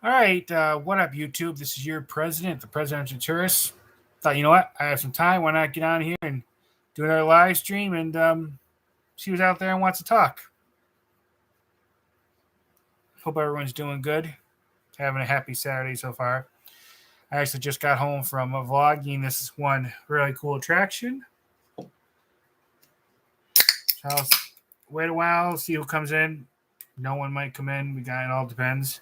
All right, what up, YouTube? This is your president, the presidential tourist. Thought, you know what? I have some time. Why not get on here and do another live stream and see who's out there and wants to talk? Hope everyone's doing good. Having a happy Saturday so far. I actually just got home from vlogging. This is one really cool attraction. So I'll wait a while, see who comes in. No one might come in. It all depends.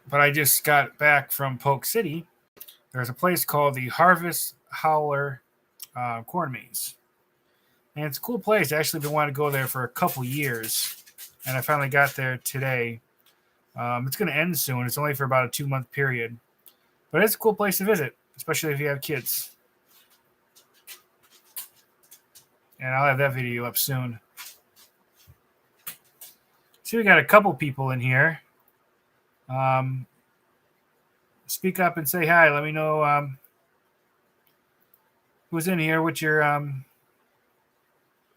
But I just got back from Polk City. There's a place called the Harvest Howler Corn Maze. And it's a cool place. I actually been wanting to go there for a couple years. And I finally got there today. It's going to end soon. It's only for about a 2-month period. But it's a cool place to visit, especially if you have kids. And I'll have that video up soon. See, we got a couple people in here. Speak up and say hi. Let me know who's in here. What's your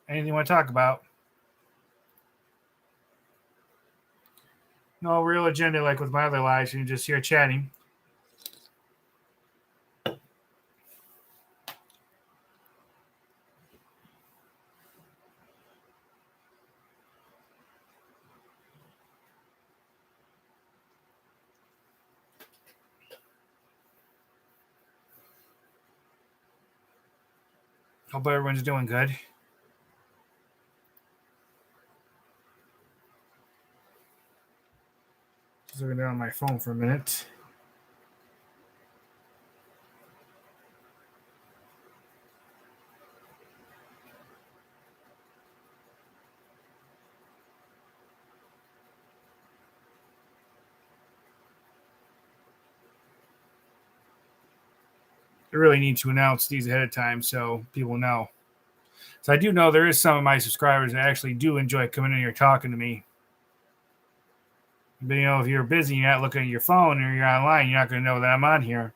anything you want to talk about? No real agenda like with my other lives. You're just here chatting. Hope everyone's doing good. Just looking down my phone for a minute. I really need to announce these ahead of time so people know. So I do know there is some of my subscribers that actually do enjoy coming in here talking to me. But if you're busy, you're not looking at your phone or you're online, you're not going to know that I'm on here.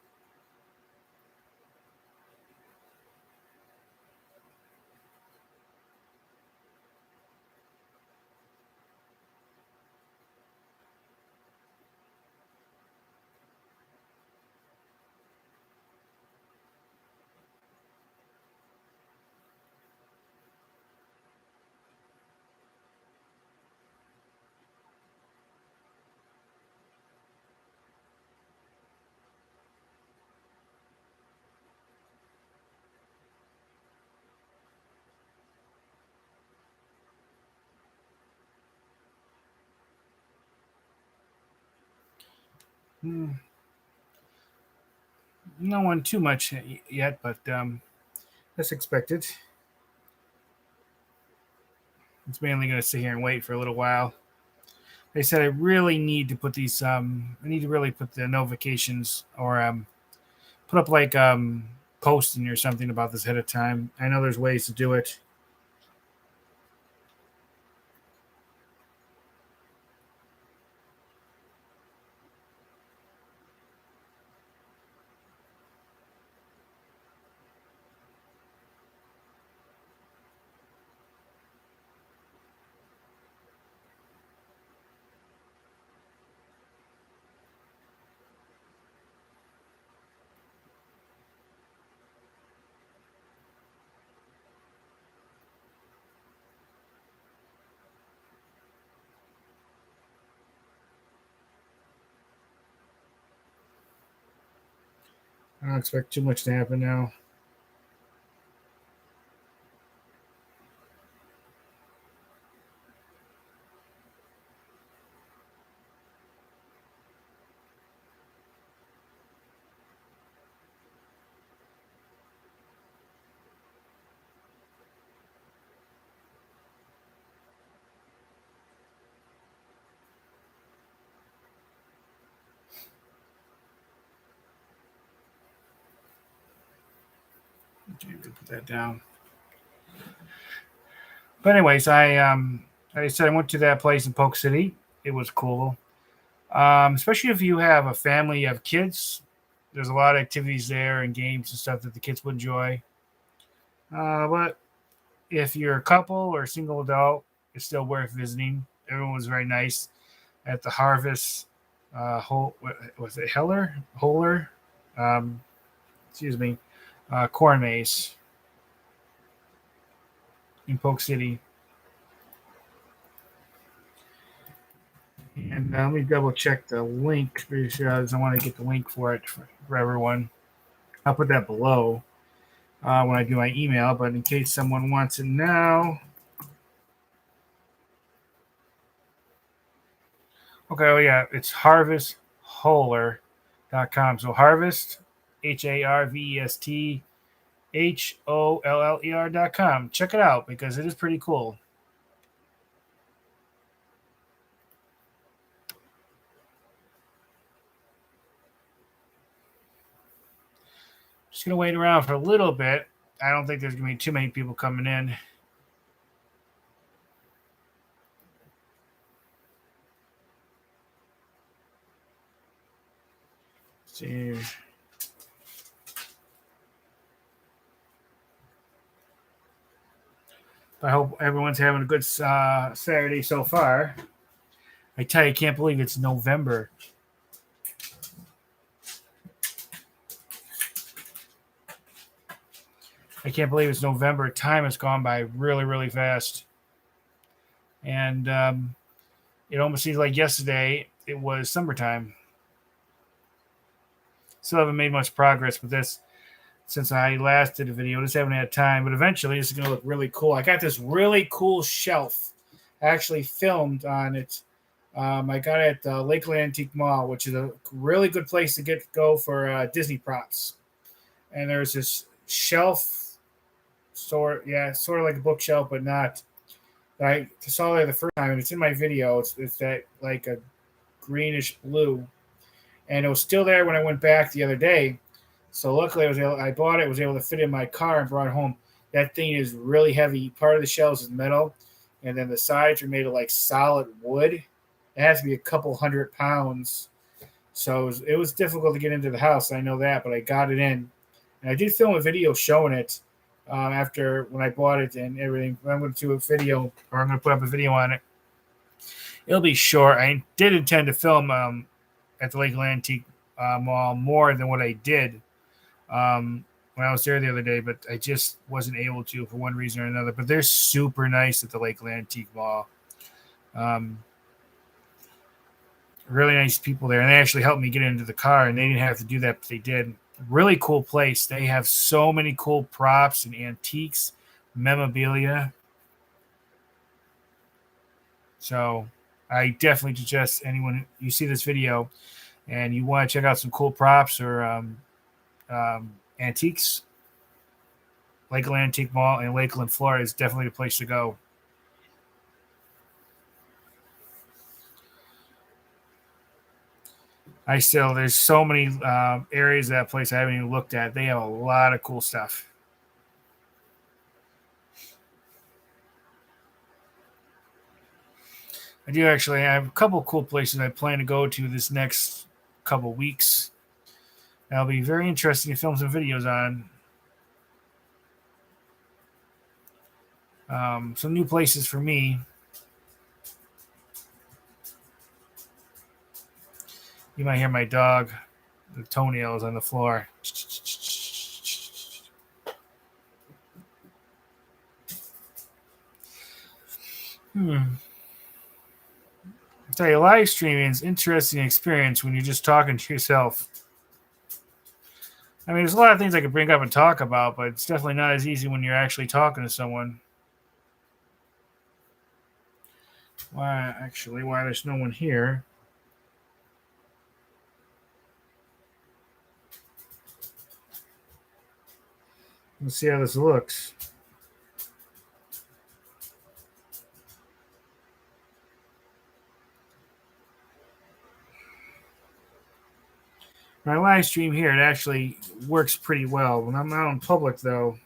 No one too much yet, but that's expected. It's mainly going to sit here and wait for a little while. They said I really need to put these. I need to really put the notifications or put up like posting or something about this ahead of time. I know there's ways to do it. I don't expect too much to happen now. Put that down. But anyways, like I said, I went to that place in Polk City. It was cool, especially if you have a family, you have kids. There's a lot of activities there and games and stuff that the kids would enjoy. But if you're a couple or a single adult, it's still worth visiting. Everyone was very nice at the Harvest. Was it Holler? Um, excuse me. Corn maze in Polk City. And let me double check the link. Pretty sure I want to get the link for it for everyone. I'll put that below when I do my email, but in case someone wants it now. Okay, oh yeah, it's harvestholler.com. So Harvest, HARVEST HOLLER.com. Check it out because it is pretty cool. Just going to wait around for a little bit. I don't think there's going to be too many people coming in. Let's see. I hope everyone's having a good Saturday so far. I tell you, I can't believe it's November. I can't believe it's November. Time has gone by really, really fast. And it almost seems like yesterday it was summertime. Still haven't made much progress with this since I last did a video. Just haven't had time. But eventually, this is going to look really cool. I got this really cool shelf. I actually filmed on it. I got it at the Lakeland Antique Mall, which is a really good place to go for Disney props. And there's this shelf, sort of like a bookshelf, but not. I saw it the first time, and it's in my video. It's that like a greenish blue, and it was still there when I went back the other day. So luckily, I bought it. Was able to fit in my car and brought it home. That thing is really heavy. Part of the shelves is metal, and then the sides are made of like solid wood. It has to be a couple 100 pounds. So it was difficult to get into the house. I know that, but I got it in, and I did film a video showing it. After when I bought it and everything, I'm going to do a video, or I'm going to put up a video on it. It'll be short. I did intend to film at the Lakeland Antique Mall more than what I did when I was there the other day, but I just wasn't able to for one reason or another. But they're super nice at the Lakeland Antique Mall. Really nice people there, and they actually helped me get into the car, and they didn't have to do that, but they did. Really cool place. They have so many cool props and antiques, memorabilia. So I definitely suggest anyone you see this video and you want to check out some cool props or antiques, Lakeland Antique Mall in Lakeland, Florida is definitely the place to go. There's so many areas of that place I haven't even looked at. They have a lot of cool stuff. I do actually have a couple of cool places I plan to go to this next couple of weeks. That'll be very interesting to film some videos on. Some new places for me. You might hear my dog, the toenails on the floor. I tell you, live streaming is an interesting experience when you're just talking to yourself. I mean, there's a lot of things I could bring up and talk about, but it's definitely not as easy when you're actually talking to someone. Why there's no one here? Let's see how this looks. My live stream here, it actually works pretty well. When I'm out in public, though,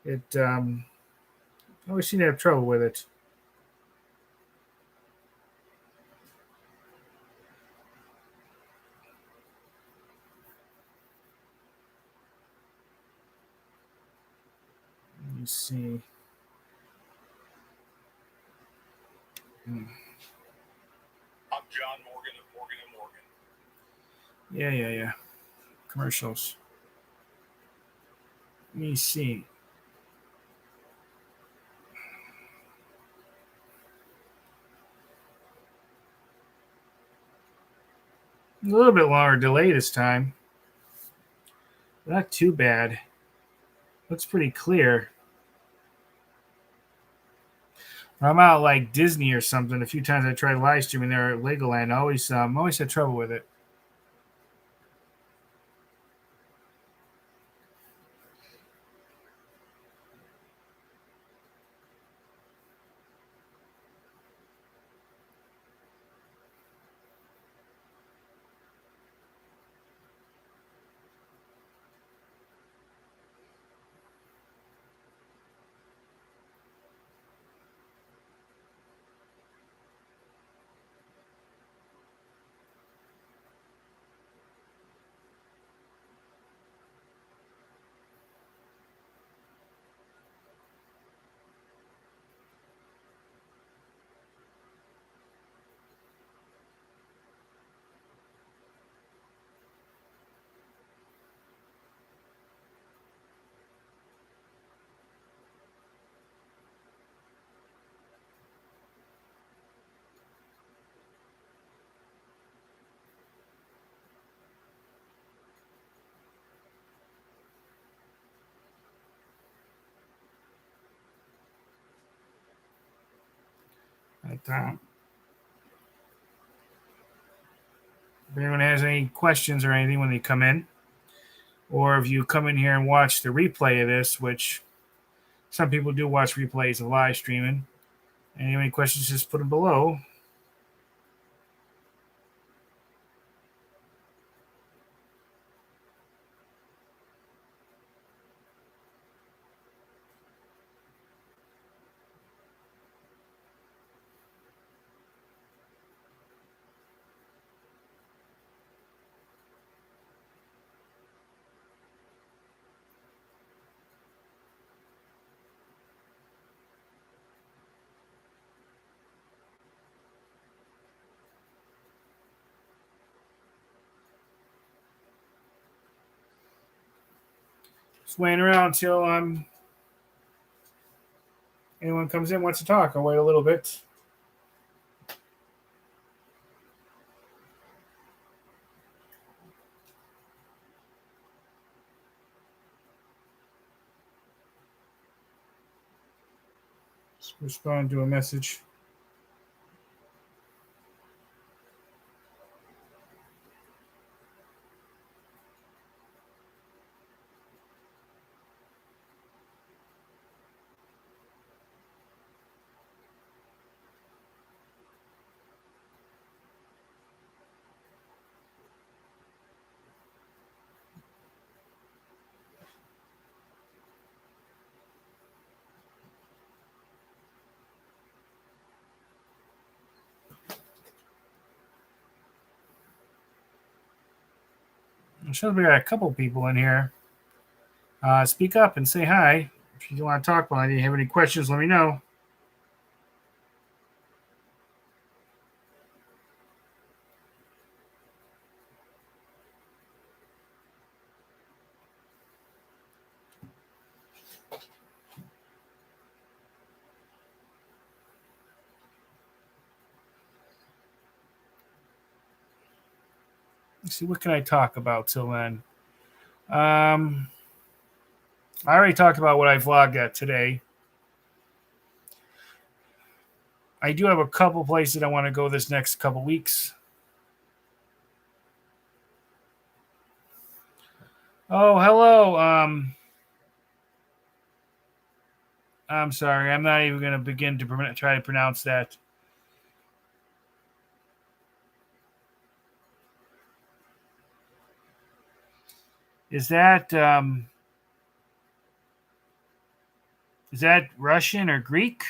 I always seem to have trouble with it. me see. I'm John Morgan of Morgan & Morgan. Yeah. Commercials. Let me see. A little bit longer delay this time. Not too bad. Looks pretty clear. I'm out like Disney or something. A few times I tried live streaming there at Legoland. I always had trouble with it. But, if anyone has any questions or anything when they come in, or if you come in here and watch the replay of this, which some people do watch replays of live streaming, and you have any questions, just put them below. Just waiting around until anyone comes in, wants to talk. I'll wait a little bit. Just respond to a message. I'm sure we got a couple people in here. Speak up and say hi. If you want to talk while you have any questions, let me know. Let's see, what can I talk about till then? I already talked about what I vlogged at today. I do have a couple places I want to go this next couple weeks. Oh, hello. I'm sorry. I'm not even going to begin to try to pronounce that. Is that Russian or Greek?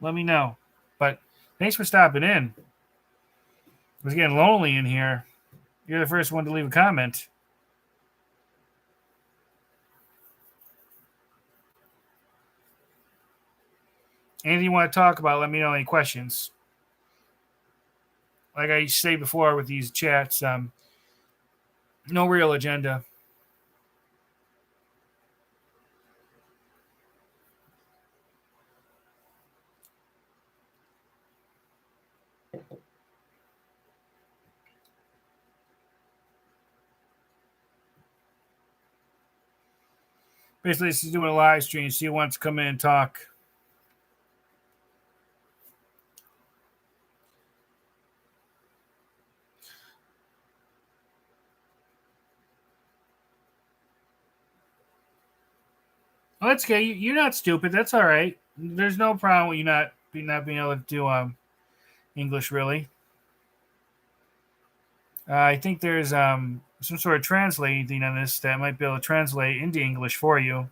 Let me know. But thanks for stopping in. It was getting lonely in here. You're the first one to leave a comment. Anything you want to talk about, let me know. Any questions? Like I say before with these chats, no real agenda. Basically, this is doing a live stream. See who wants to come in and talk. Oh, that's okay. You're not stupid. That's all right. There's no problem with you not being able to do English really. I think there's some sort of translating thing on this that might be able to translate into English for you.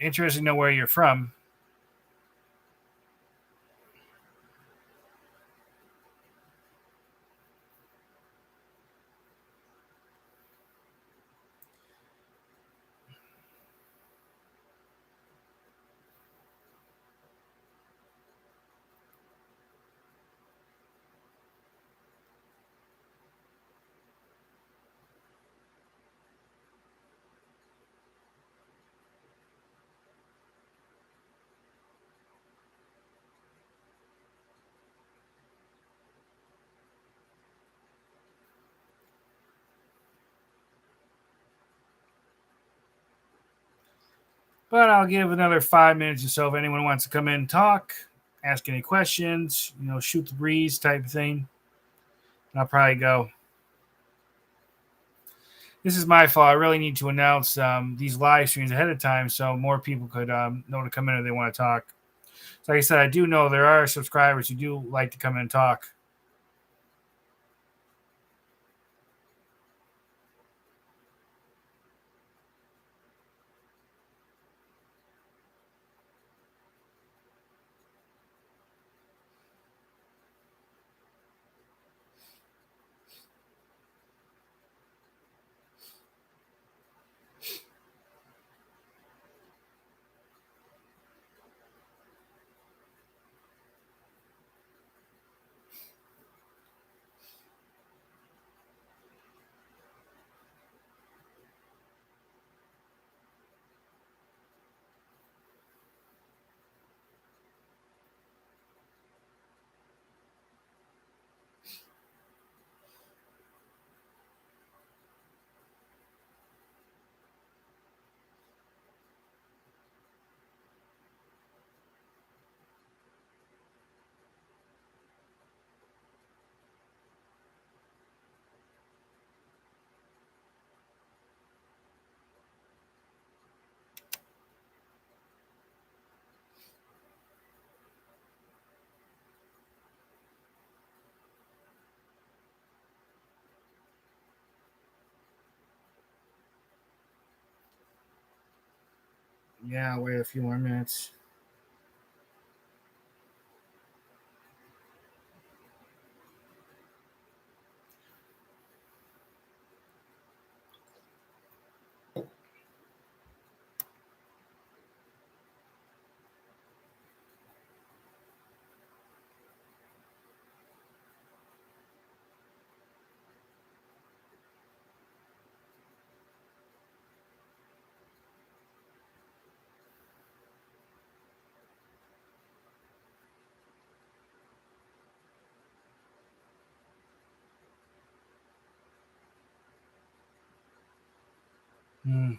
Interesting to know where you're from. But I'll give another 5 minutes or so if anyone wants to come in and talk, ask any questions, shoot the breeze type of thing. I'll probably go. This is my fault. I really need to announce these live streams ahead of time so more people could know to come in if they want to talk. So like I said, I do know there are subscribers who do like to come in and talk. Yeah, I'll wait a few more minutes. Hmm.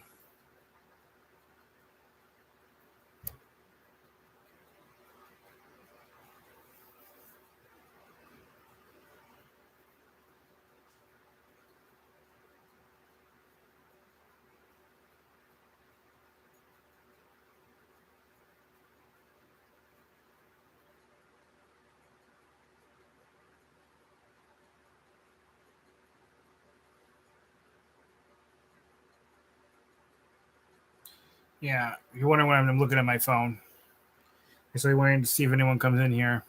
Yeah, you're wondering why I'm looking at my phone. So I'm waiting to see if anyone comes in here.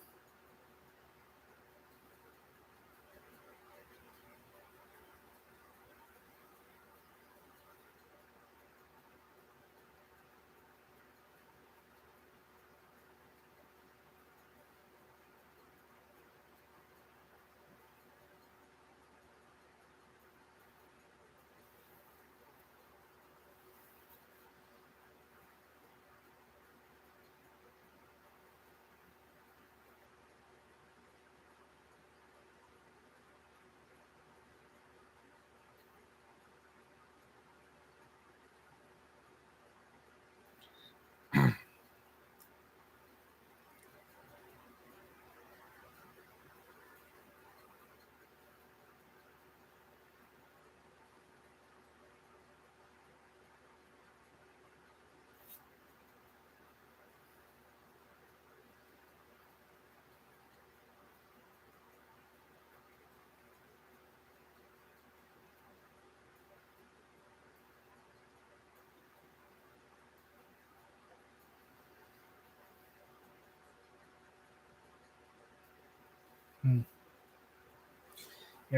Yeah,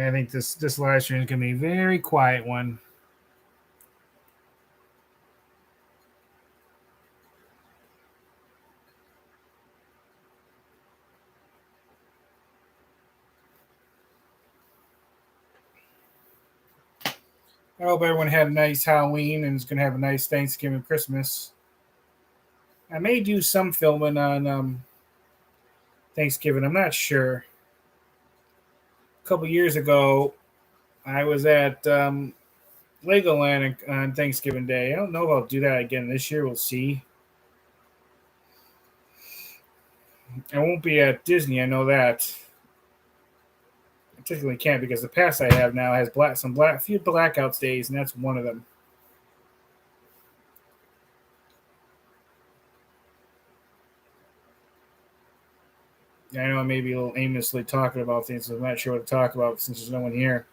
I think this live stream is gonna be a very quiet one. I hope everyone had a nice Halloween and is gonna have a nice Thanksgiving, Christmas. I may do some filming on Thanksgiving. I'm not sure. A couple years ago, I was at Legoland on Thanksgiving Day. I don't know if I'll do that again this year. We'll see. I won't be at Disney. I know that. I technically can't because the pass I have now has few blackouts days, and that's one of them. I know I may be a little aimlessly talking about things. So I'm not sure what to talk about since there's no one here.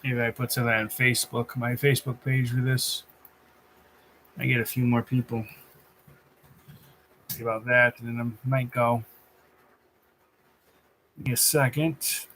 Maybe I put some of that on Facebook, my Facebook page for this. I get a few more people. See about that, and then I might go. Give me a second.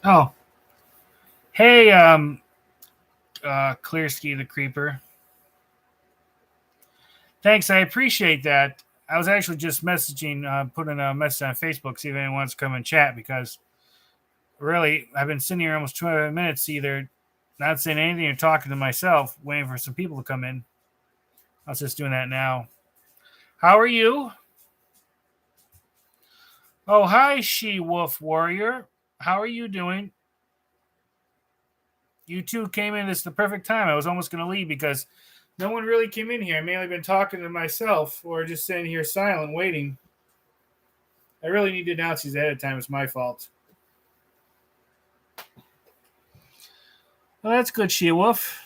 Oh, hey, Clearski the Creeper. Thanks, I appreciate that. I was actually just putting a message on Facebook, see if anyone wants to come and chat because really, I've been sitting here almost 20 minutes either not saying anything or talking to myself, waiting for some people to come in. I was just doing that now. How are you? Oh, hi, She Wolf Warrior. How are you doing? You two came in. This is the perfect time. I was almost going to leave because no one really came in here. I mainly been talking to myself or just sitting here silent, waiting. I really need to announce these ahead of time. It's my fault. Well, that's good, She Wolf.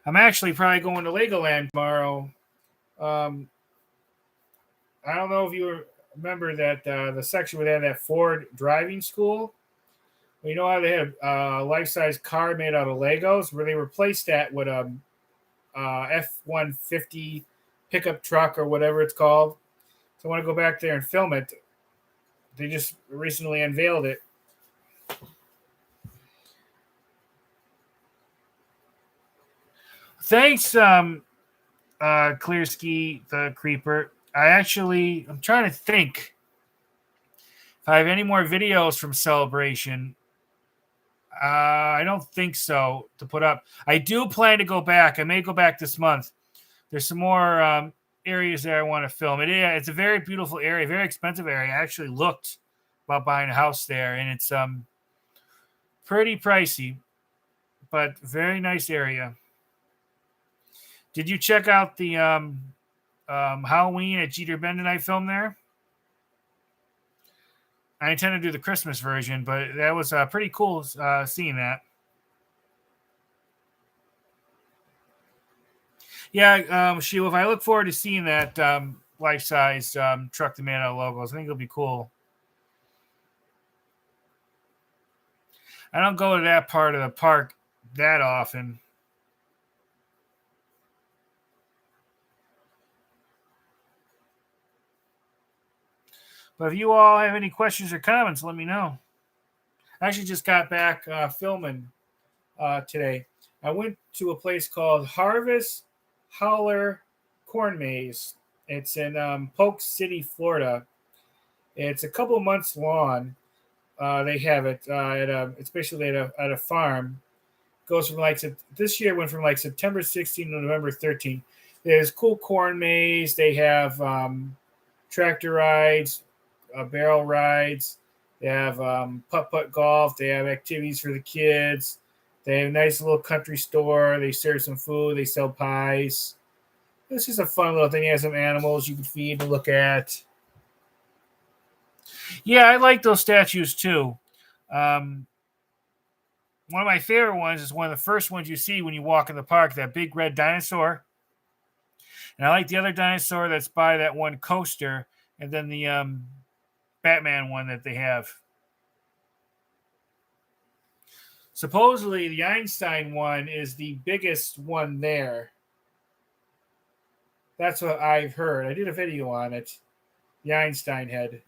I'm actually probably going to Legoland tomorrow. I don't know if you remember that the section where they had that Ford driving school. Well, you know how they had a life-size car made out of Legos, where they replaced that with a F-150 pickup truck or whatever it's called. So I want to go back there and film it. They just recently unveiled it. Thanks, Clearski the Creeper. I'm trying to think If I have any more videos from Celebration, I don't think so to put up. I do plan to go back. I may go back this month. There's some more areas there I want to film. It's a very beautiful area, very expensive area. I actually looked about buying a house there, and it's pretty pricey, but very nice area. Did you check out the Halloween at Jeter Bendon I filmed there? I intend to do the Christmas version, but that was pretty cool seeing that. Yeah, Sheila, I look forward to seeing that life-size Truck the Man Out logos. I think it'll be cool. I don't go to that part of the park that often. But if you all have any questions or comments, let me know. I actually just got back filming today. I went to a place called Harvest Howler Corn Maze. It's in Polk City, Florida. It's a couple months long. They have it it's basically at a farm. Goes from this year went from like September 16th to November 13th. There's cool corn maze. They have tractor rides, barrel rides. They have putt-putt golf. They have activities for the kids. They have a nice little country store. They serve some food. They sell pies. It's just a fun little thing. They have some animals you can feed and look at. Yeah, I like those statues too. One of my favorite ones is one of the first ones you see when you walk in the park, that big red dinosaur. And I like the other dinosaur that's by that one coaster, and then the Batman one that they have. Supposedly, the Einstein one is the biggest one there. That's what I've heard. I did a video on it. The Einstein head.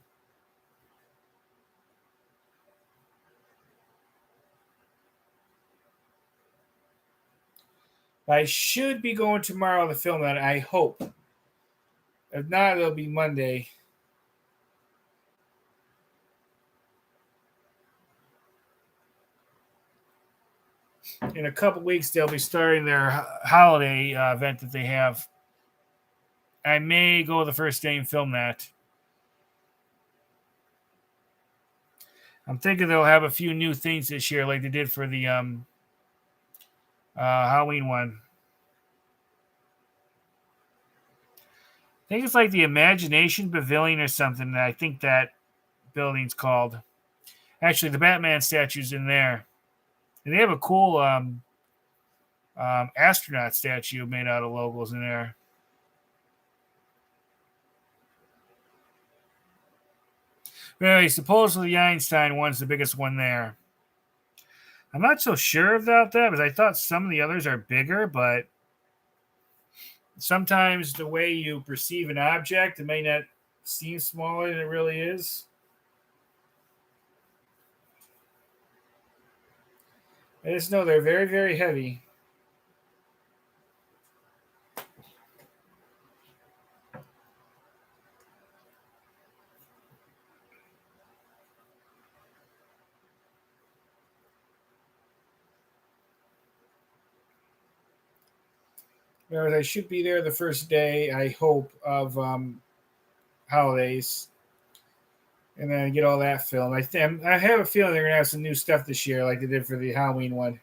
I should be going tomorrow to film that, I hope. If not, it'll be Monday. In a couple weeks, they'll be starting their holiday event that they have. I may go the first day and film that. I'm thinking they'll have a few new things this year, like they did for the Halloween one. I think it's like the Imagination Pavilion or something. I think that building's called. Actually, the Batman statue's in there. And they have a cool astronaut statue made out of logos in there. But anyway, supposedly the Einstein one's the biggest one there. I'm not so sure about that because I thought some of the others are bigger, but sometimes the way you perceive an object, it may not seem smaller than it really is. I just know they're very, very heavy. I should be there the first day, I hope, of holidays. And then get all that filmed. I have a feeling they're going to have some new stuff this year like they did for the Halloween one.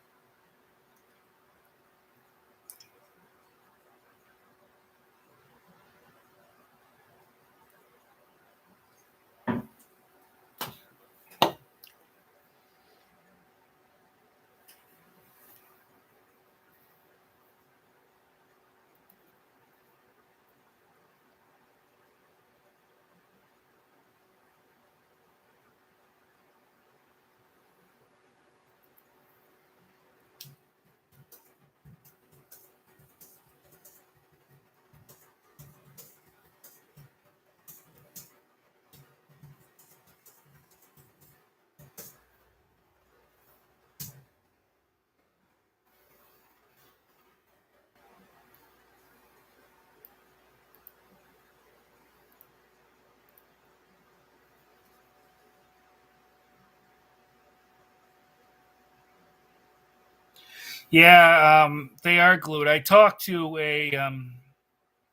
Yeah, they are glued. I talked to a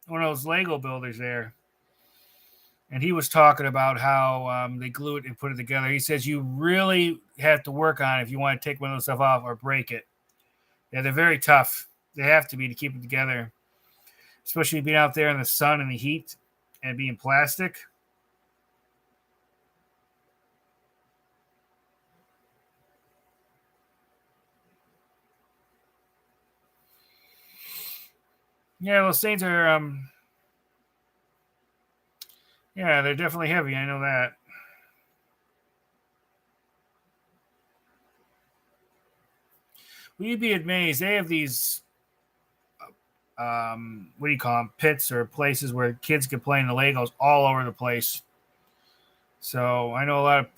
one of those Lego builders there, and he was talking about how they glue it and put it together. He says you really have to work on it if you want to take one of those stuff off or break it. Yeah, they're very tough. They have to be to keep it together, especially being out there in the sun and the heat and being plastic. Yeah, those things are yeah, they're definitely heavy. I know that. Well, you'd be amazed. They have these what do you call them, pits or places where kids can play in the Legos all over the place. So I know a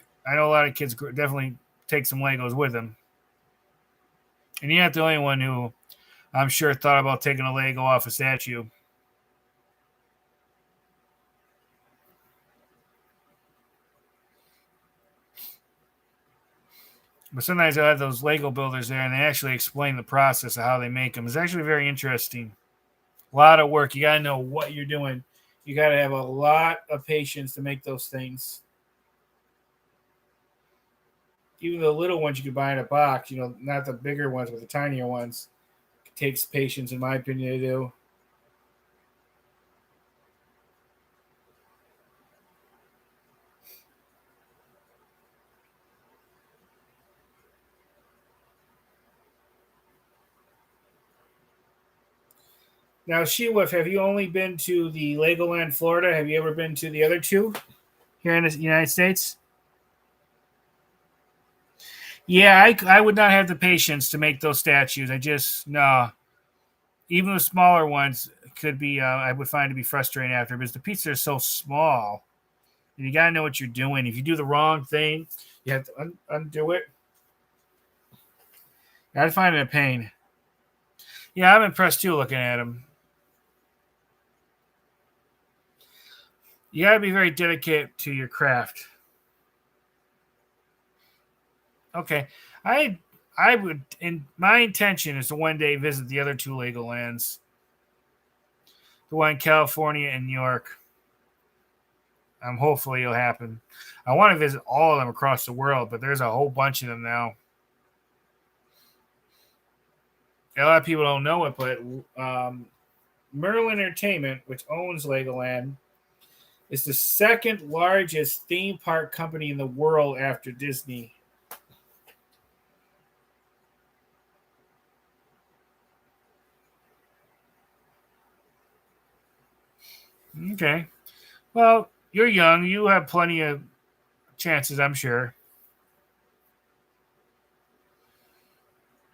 lot of kids definitely take some Legos with them, and you're not the only one who I'm sure thought about taking a Lego off a statue. But sometimes I have those Lego builders there, and they actually explain the process of how they make them. It's actually very interesting. A lot of work. You got to know what you're doing. You got to have a lot of patience to make those things. Even the little ones you can buy in a box, not the bigger ones, but the tinier ones. It takes patience, in my opinion, to do. Now, Shewiff, have you only been to the Legoland, Florida? Have you ever been to the other two here in the United States? Yeah, I would not have the patience to make those statues. I just, no. Even the smaller ones could be, I would find to be frustrating after because the pieces are so small. And you got to know what you're doing. If you do the wrong thing, you have to undo it. I'd find it a pain. Yeah, I'm impressed too looking at them. You got to be very dedicated to your craft. Okay, I I would, and my intention is to one day visit the other two Legolands, the one in California and New York. Hopefully it'll happen. I want to visit all of them across the world, but there's a whole bunch of them now. A lot of people don't know it, but Merlin Entertainment, which owns Legoland, is the second largest theme park company in the world after Disney. Okay. Well, you're young. You have plenty of chances, I'm sure.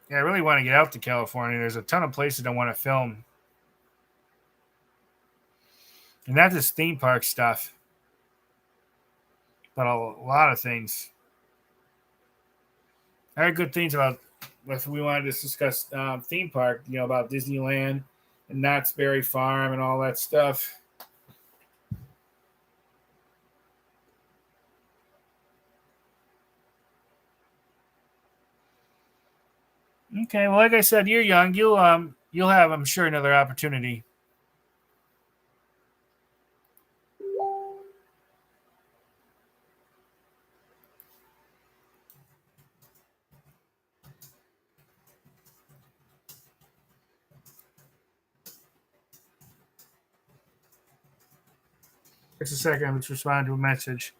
Yeah, I really want to get out to California. There's a ton of places I want to film, and not just theme park stuff, but a lot of things. I heard good things about if we wanted to discuss theme park, about Disneyland and Knott's Berry Farm and all that stuff. Okay, well, like I said, you're young. You'll have, I'm sure, another opportunity. Just a second. Let's respond to a message.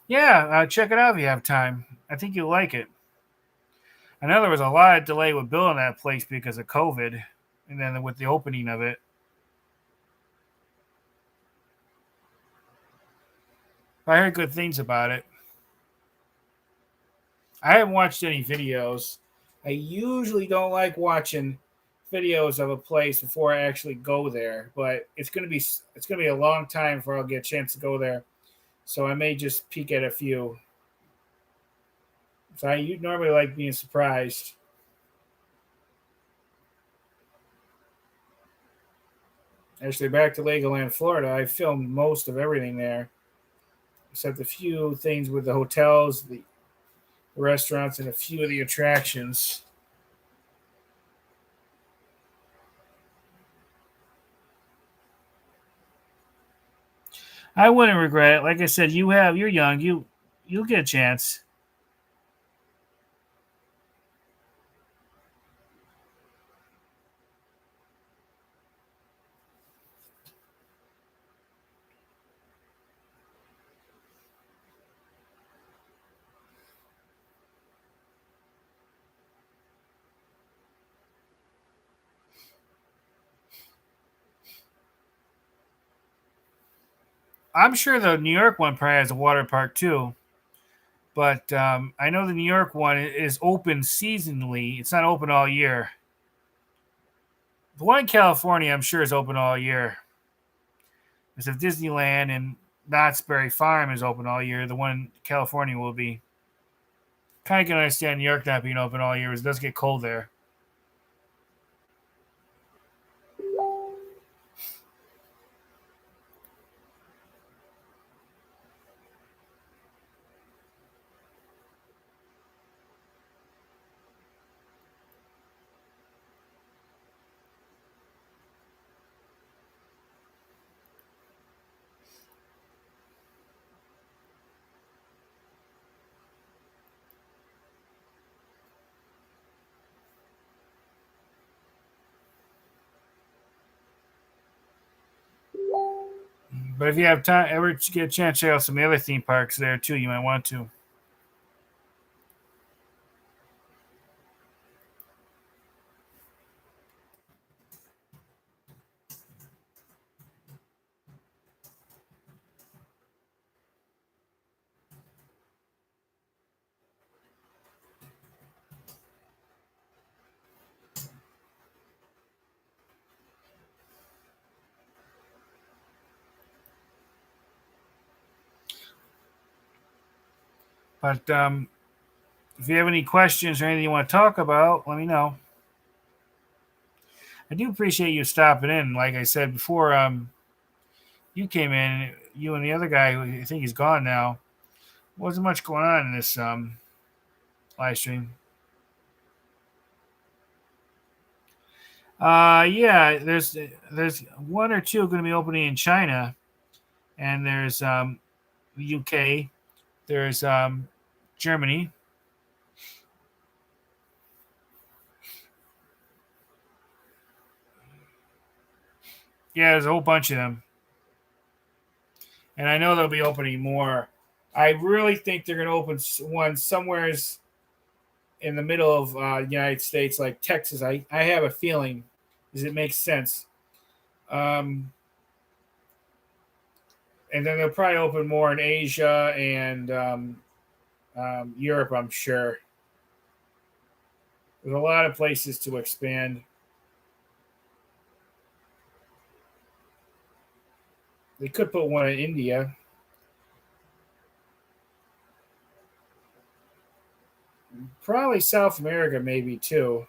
Yeah, check it out if you have time. I think you'll like it. I know there was a lot of delay with building that place because of COVID, and then with the opening of it. I heard good things about it. I haven't watched any videos. I usually don't like watching videos of a place before I actually go there, but it's gonna be a long time before I'll get a chance to go there. So I may just peek at a few. So you normally like being surprised. Actually, back to Legoland, Florida, I filmed most of everything there, except a few things with the hotels, the restaurants, and a few of the attractions. I wouldn't regret it. Like I said, you're young. You'll get a chance. I'm sure the New York one probably has a water park too, but I know the New York one is open seasonally. It's not open all year. The one in California, I'm sure, is open all year. Because if Disneyland and Knott's Berry Farm is open all year, the one in California will be. Kind of can understand New York not being open all year because it does get cold there. But if you have time, ever get a chance to check out some of the other theme parks there too, you might want to. But if you have any questions or anything you want to talk about, let me know. I do appreciate you stopping in. Like I said before, you came in, you and the other guy, who I think he's gone now. Wasn't much going on in this live stream. Yeah, there's one or two going to be opening in China, and there's UK, there's Germany. Yeah, there's a whole bunch of them, and I know they'll be opening more. I really think they're going to open one somewhere in the middle of United States, like Texas. I have a feeling, because it makes sense. Um, and then they'll probably open more in Asia and Europe, I'm sure. There's a lot of places to expand. They could put one in India. Probably South America, maybe too.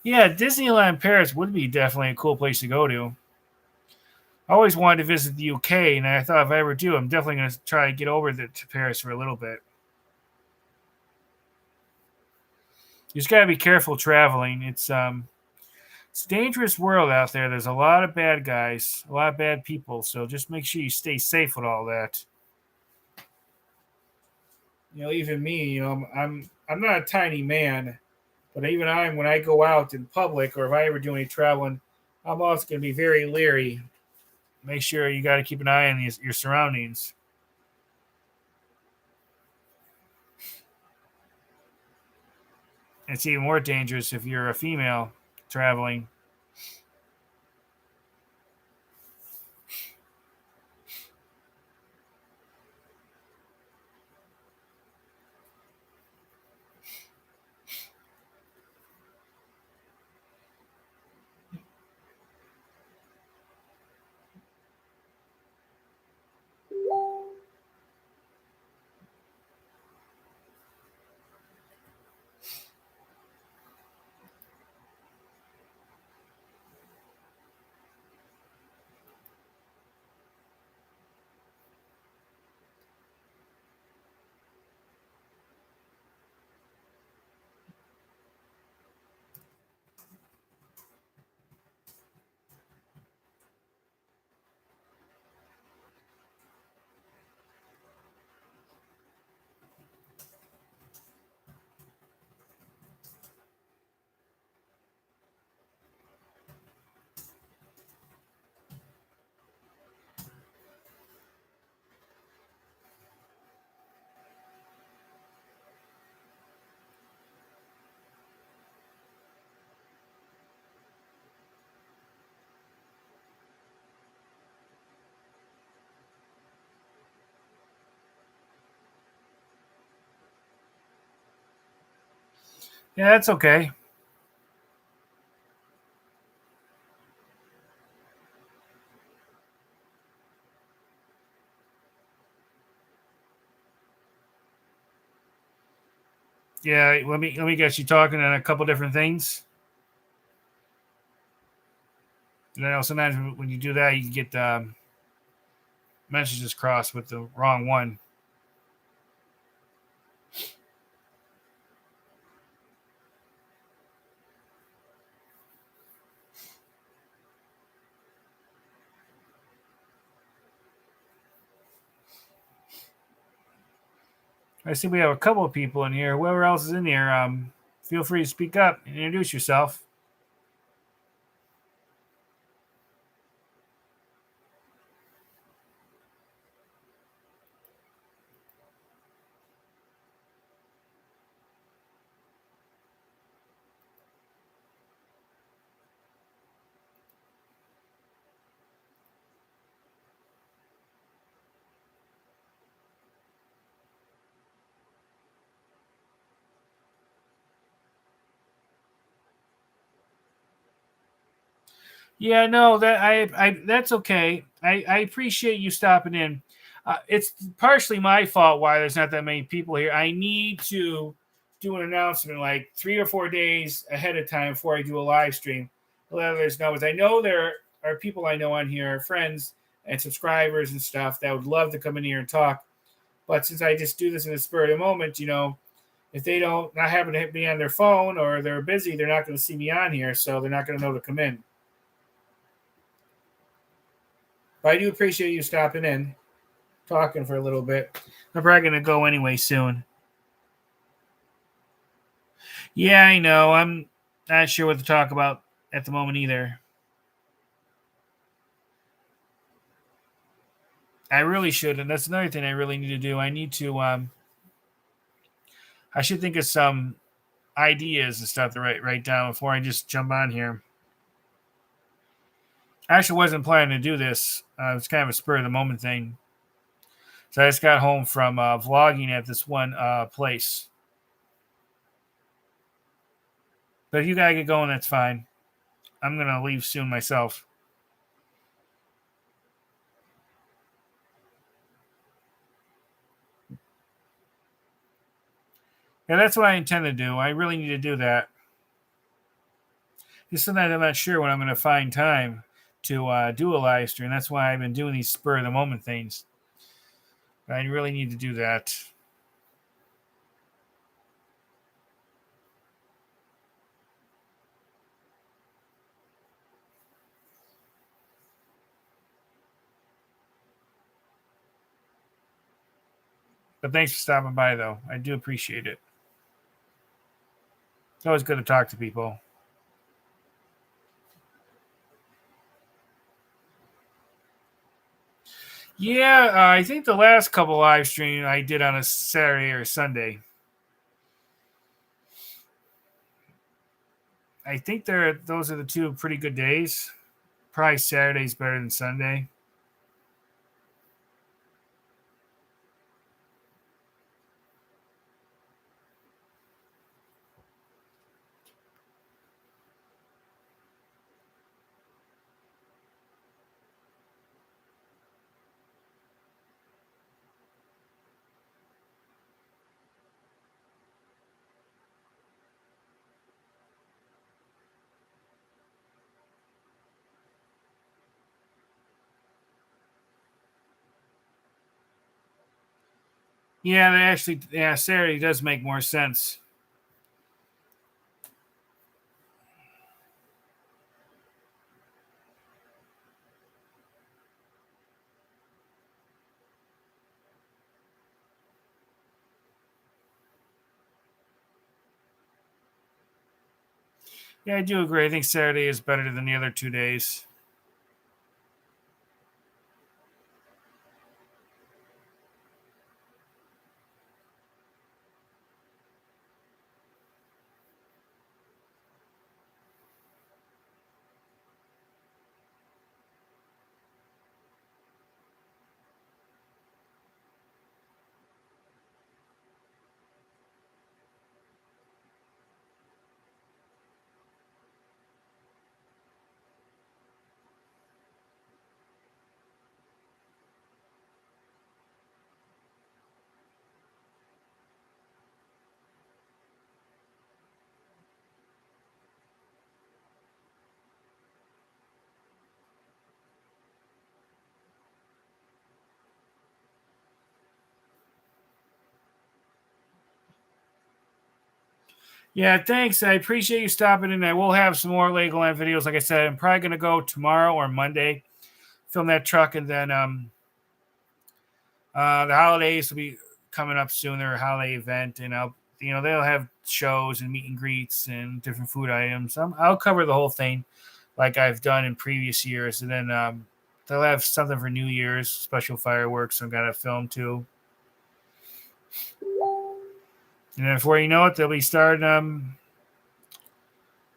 Yeah, Disneyland Paris would be definitely a cool place to go to. I always wanted to visit the UK, and I thought if I ever do, I'm definitely going to try to get over to Paris for a little bit. You just got to be careful traveling. It's a dangerous world out there. There's a lot of bad guys, a lot of bad people. So just make sure you stay safe with all that. Even me, I'm not a tiny man, but even when I go out in public or if I ever do any traveling, I'm also going to be very leery. Make sure you got to keep an eye on your surroundings. It's even more dangerous if you're a female traveling. Yeah, that's okay. Yeah, let me get you talking on a couple different things. You know, sometimes when you do that, you get messages crossed with the wrong one. I see we have a couple of people in here. Whoever else is in here, feel free to speak up and introduce yourself. Yeah, no, that I that's okay. I appreciate you stopping in. It's partially my fault why there's not that many people here. I need to do an announcement like 3 or 4 days ahead of time before I do a live stream. To let others know, as I know there are people I know on here, friends and subscribers and stuff that would love to come in here and talk. But since I just do this in the spur of the moment, if they don't not happen to be on their phone or they're busy, they're not going to see me on here, so they're not going to know to come in. But I do appreciate you stopping in, talking for a little bit. I'm probably going to go anyway soon. Yeah, I know. I'm not sure what to talk about at the moment either. I really should, and that's another thing I really need to do. I need to. I should think of some ideas and stuff to write down before I just jump on here. I actually wasn't planning to do this. It was kind of a spur of the moment thing. So I just got home from vlogging at this one place. But if you gotta get going, that's fine. I'm gonna leave soon myself. Yeah, that's what I intend to do. I really need to do that. Just sometimes I'm not sure when I'm going to find time to do a live stream. That's why I've been doing these spur of the moment things. I really need to do that. But thanks for stopping by, though. I do appreciate it. It's always good to talk to people. Yeah, I think the last couple live streams I did on a Saturday or Sunday. I think those are the two pretty good days. Probably Saturday's better than Sunday. Yeah, Saturday does make more sense. Yeah, I do agree. I think Saturday is better than the other 2 days. Yeah, thanks. I appreciate you stopping in. I will have some more Legoland videos. Like I said, I'm probably gonna go tomorrow or Monday, film that truck, and then the holidays will be coming up soon. Their holiday event, and they'll have shows and meet and greets and different food items. I'll cover the whole thing, like I've done in previous years, and then they'll have something for New Year's, special fireworks. I'm gonna film too, and then before you know it, they'll be starting. I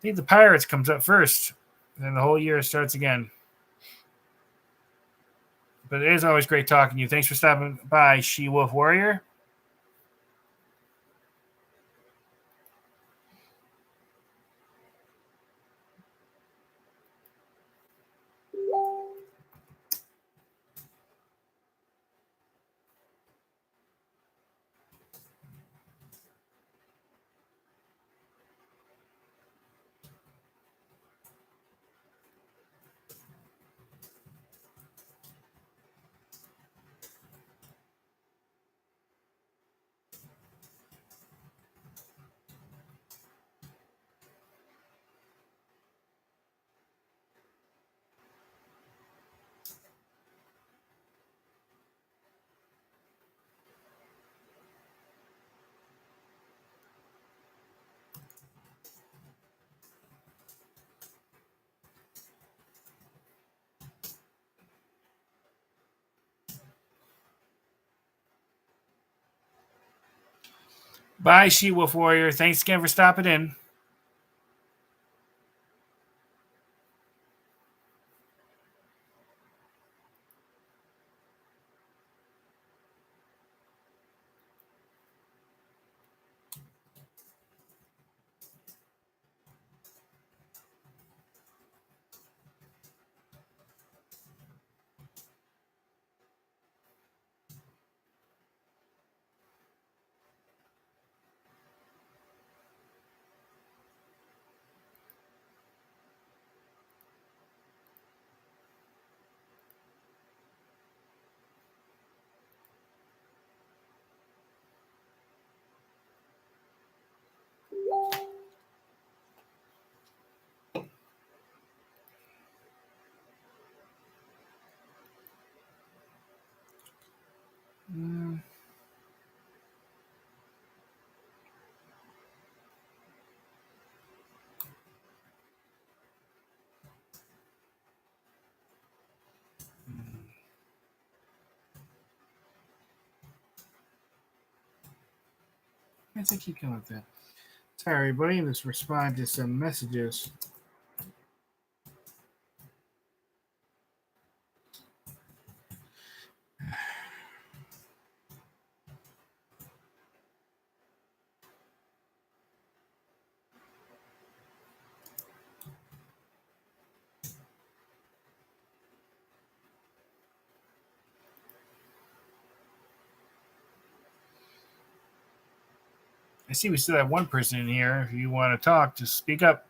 think the Pirates comes up first, and then the whole year starts again. But it is always great talking to you. Thanks for stopping by, She Wolf Warrior. Bye, She Wolf Warrior. Thanks again for stopping in. Mm. I think keep going with that. Sorry, everybody. Let's respond to some messages. I see we still have one person in here. If you want to talk, just speak up.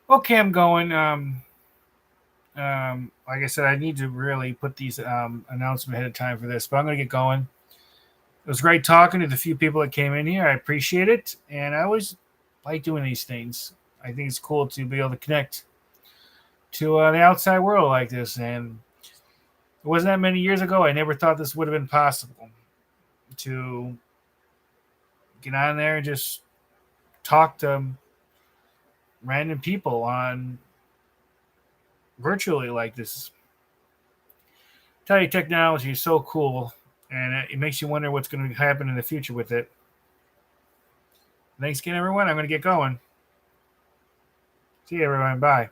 Okay, I'm going. Like I said, I need to really put these announcements ahead of time for this, but I'm going to get going. It was great talking to the few people that came in here. I appreciate it, and I always like doing these things. I think it's cool to be able to connect to the outside world like this. And it wasn't that many years ago. I never thought this would have been possible to get on there and just talk to random people on virtually like this. Tell you, technology is so cool, and it makes you wonder what's going to happen in the future with it. Thanks again, everyone. I'm going to get going. See you, everyone. Bye.